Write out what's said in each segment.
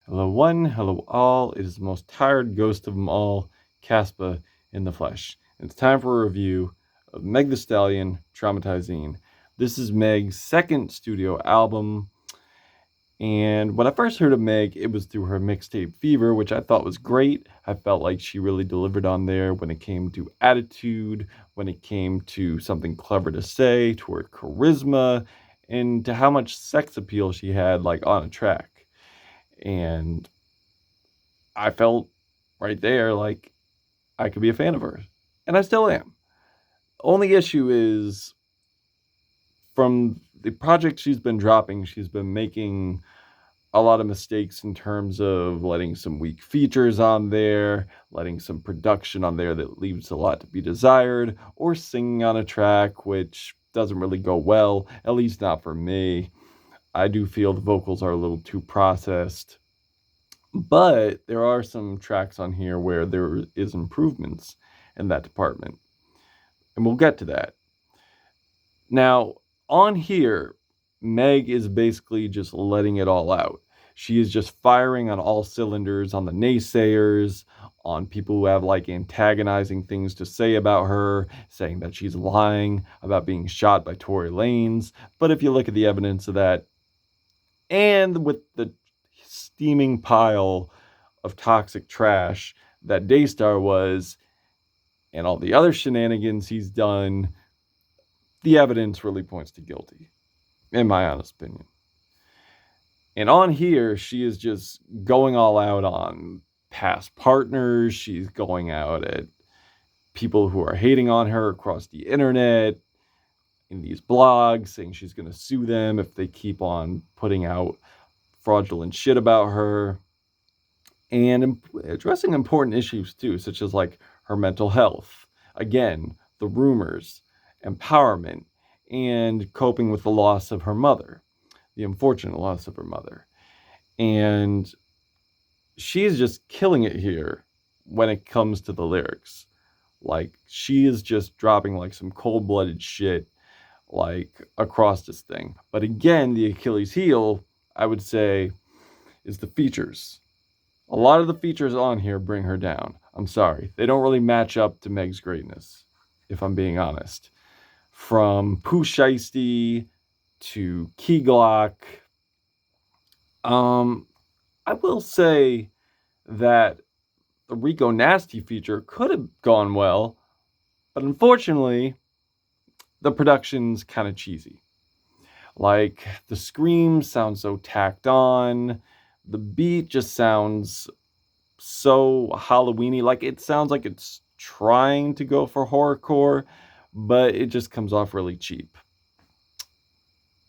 Hello one, hello all. It is the most tired ghost of them all, Caspa in the flesh. It's time for a review of Meg the Stallion, Traumatizine. This is Meg's second studio album, and when I first heard of Meg, it was through her mixtape Fever, which I thought was great. I felt like she really delivered on there when it came to attitude, when it came to something clever to say, to her charisma, and to how much sex appeal she had like on a track. And I felt right there like I could be a fan of hers. And I still am. Only issue is from the project she's been dropping, she's been making a lot of mistakes in terms of letting some weak features on there, letting some production on there that leaves a lot to be desired, or singing on a track which doesn't really go well, at least not for me. I do feel the vocals are a little too processed. But there are some tracks on here where there is improvements in that department, and we'll get to that. Now, on here, Meg is basically just letting it all out. She is just firing on all cylinders on the naysayers, on people who have like antagonizing things to say about her, saying that she's lying about being shot by Tory Lanez. But if you look at the evidence of that, and with the steaming pile of toxic trash that Daystar was, and all the other shenanigans he's done, the evidence really points to guilty, in my honest opinion. And on here, she is just going all out on past partners. She's going out at people who are hating on her across the internet, in these blogs, saying she's going to sue them if they keep on putting out fraudulent shit about her. And addressing important issues too, such as like her mental health, again, the rumors, empowerment, and coping with the loss of her mother, the unfortunate loss of her mother. And she's just killing it here when it comes to the lyrics. Like, she is just dropping like some cold-blooded shit like across this thing. But again, the Achilles heel, I would say, is the features. A lot of the features on here bring her down. I'm sorry. They don't really match up to Meg's greatness, if I'm being honest. From Pooh Shiesty to Key Glock. I will say that the Rico Nasty feature could have gone well, but unfortunately, the production's kind of cheesy. Like, the screams sound so tacked on, the beat just sounds so Halloweeny. Like, it sounds like it's trying to go for horrorcore, but it just comes off really cheap.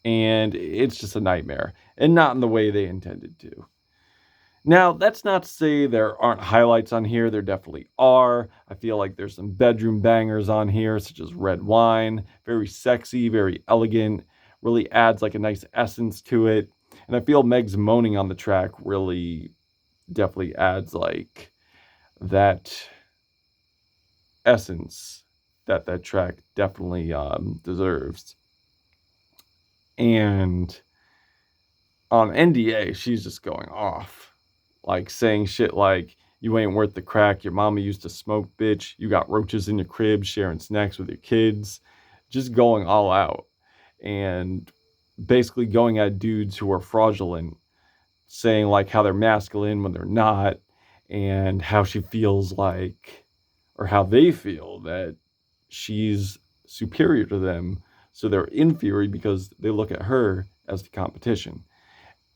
And it's just a nightmare, and not in the way they intended to. Now, that's not to say there aren't highlights on here. There definitely are. I feel like there's some bedroom bangers on here, such as Red Wine. Very sexy, very elegant. Really adds like a nice essence to it. And I feel Meg's moaning on the track really definitely adds like that essence that that track definitely deserves. And on NDA, she's just going off, like saying shit like, "You ain't worth the crack. Your mama used to smoke, bitch. You got roaches in your crib, sharing snacks with your kids." Just going all out and basically going at dudes who are fraudulent, saying like how they're masculine when they're not, and how she feels like, or how they feel that she's superior to them, so they're inferior because they look at her as the competition.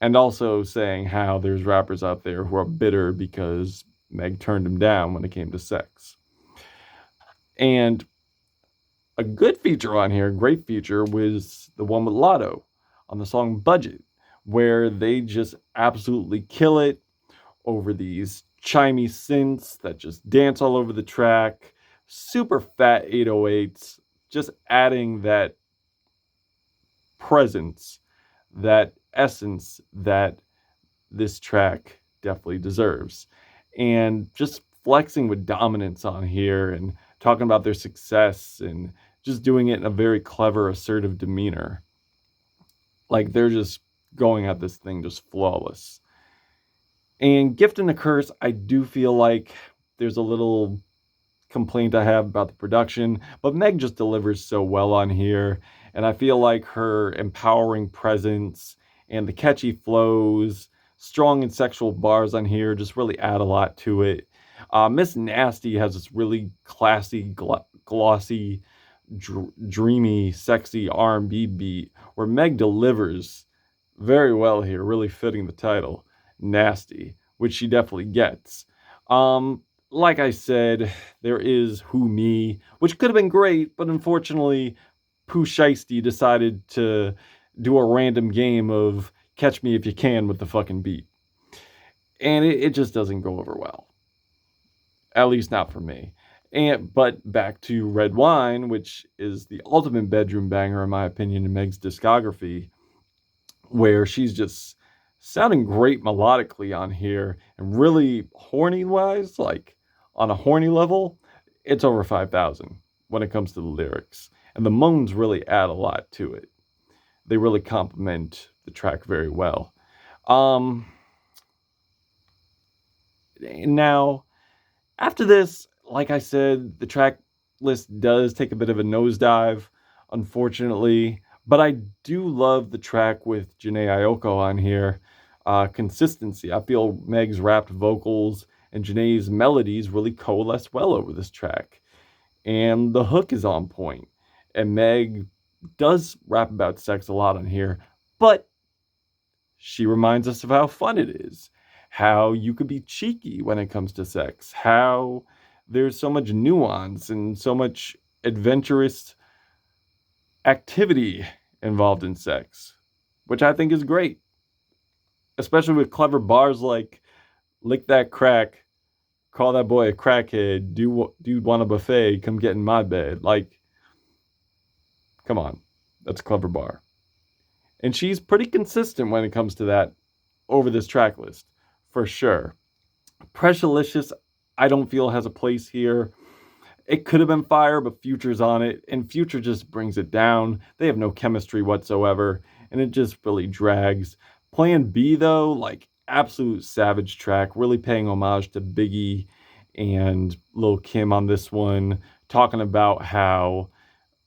And also saying how there's rappers out there who are bitter because Meg turned him down when it came to sex. And a good feature on here, great feature, was the one with Lotto on the song Budget, where they just absolutely kill it over these chimey synths that just dance all over the track. Super fat 808s, just adding that presence, that essence that this track definitely deserves. And just flexing with dominance on here and talking about their success and just doing it in a very clever, assertive demeanor. Like, they're just going at this thing just flawless. And Gift and the Curse, I do feel like there's a little complaint I have about the production, but Meg just delivers so well on here. And I feel like her empowering presence and the catchy flows, strong and sexual bars on here just really add a lot to it. Miss Nasty has this really classy, glossy, dreamy, sexy R&B beat where Meg delivers very well here, really fitting the title, Nasty, which she definitely gets. Um, like I said, there is Who Me, which could have been great, but unfortunately, Pooh Shiesty decided to do a random game of Catch Me If You Can with the fucking beat. And it just doesn't go over well. At least not for me. But back to Red Wine, which is the ultimate bedroom banger in my opinion in Meg's discography, where she's just sounding great melodically on here and really horny wise, like on a horny level, it's over 5,000 when it comes to the lyrics. And the moans really add a lot to it. They really complement the track very well. Um, Now, after this, like I said, the track list does take a bit of a nosedive, unfortunately. But I do love the track with Janae Aiko on here. Consistency. I feel Meg's rapped vocals and Janae's melodies really coalesce well over this track. And the hook is on point. And Meg does rap about sex a lot on here, but she reminds us of how fun it is, how you could be cheeky when it comes to sex, how there's so much nuance and so much adventurous activity involved in sex, which I think is great, especially with clever bars like lick that crack, call that boy a crackhead, dude want a buffet, come get in my bed. Like, come on, that's a clever bar. And she's pretty consistent when it comes to that over this track list, for sure. Pressurelicious, I don't feel has a place here. It could have been fire, but Future's on it, and Future just brings it down. They have no chemistry whatsoever, and it just really drags. Plan B, though, like absolute savage track, really paying homage to Biggie and Lil Kim on this one, talking about how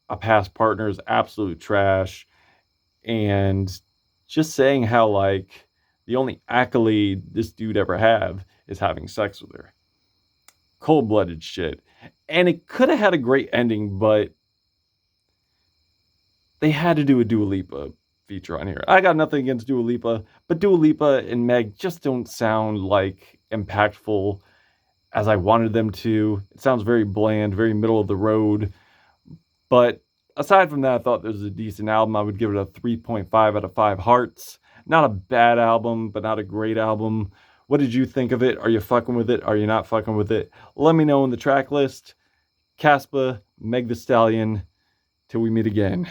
a past partner is absolute trash, and just saying how like the only accolade this dude ever have is having sex with her. Cold-blooded shit. And it could have had a great ending, but they had to do a Dua Lipa feature on here. I got nothing against Dua Lipa, but Dua Lipa and Meg just don't sound like impactful as I wanted them to. It sounds very bland, very middle of the road. But aside from that, I thought this was a decent album. I would give it a 3.5 out of 5 hearts. Not a bad album, but not a great album. What did you think of it? Are you fucking with it? Are you not fucking with it? Let me know in the track list. Caspa, Meg the Stallion. Till we meet again.